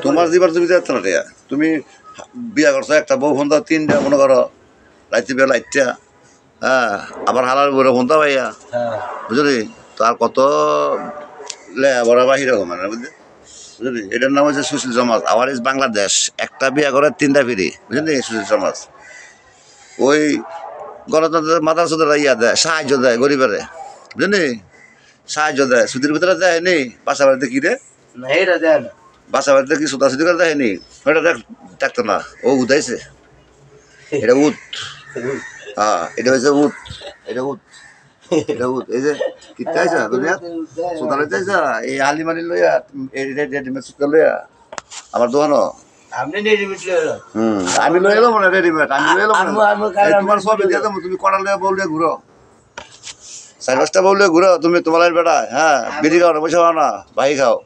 তোমার দিবার তুমি দিতে না টিয়া তুমি বিয়া করছো একটা বউ ফোন দাও তিনটা মনে করো রাইতে বেলা লাইটটা হ্যাঁ আবার হালার বলে ফোন দাও ভাইয়া বুঝলি তার কত বড় বাহির মানে বুঝলি বুঝলি এটার নাম হচ্ছে সুশীল সমাজ আওয়ার ইজ বাংলাদেশ একটা বিয়া করে তিনটা ফিরি বুঝলি সুশীল সমাজ ওই গণতন্ত্রের মাদার সুদের ইয়া দেয় সাহায্য দেয় গরিবের বুঝলি সাহায্য দেয় সুদের ভিতরে দেয়নি বাসা বাড়িতে কি রে বাসা বাড়িতে কি সুদা সুদি করে দেয়নি ওটা দেখতো না ও উদাইছে এটা উত হ্যাঁ এটা হয়েছে উত এটা উত এটা উত এই যে কিনতে আইসা দুনিয়া সুদা লইতে আইসা এই আলিমানি লইয়া রেডিমেড সুদা লইয়া আমার দোকানও আমি লই এলো মনে রেডিমেড আমি লই এলো তোমার সব দিয়ে দেবো তুমি কড়া লইয়া বউ লিয়ে ঘুরো সাড়ে পাঁচটা বউ লিয়ে ঘুরো তুমি তোমার বেড়া হ্যাঁ বিড়ি খাও না পয়সা খাও না ভাই খাও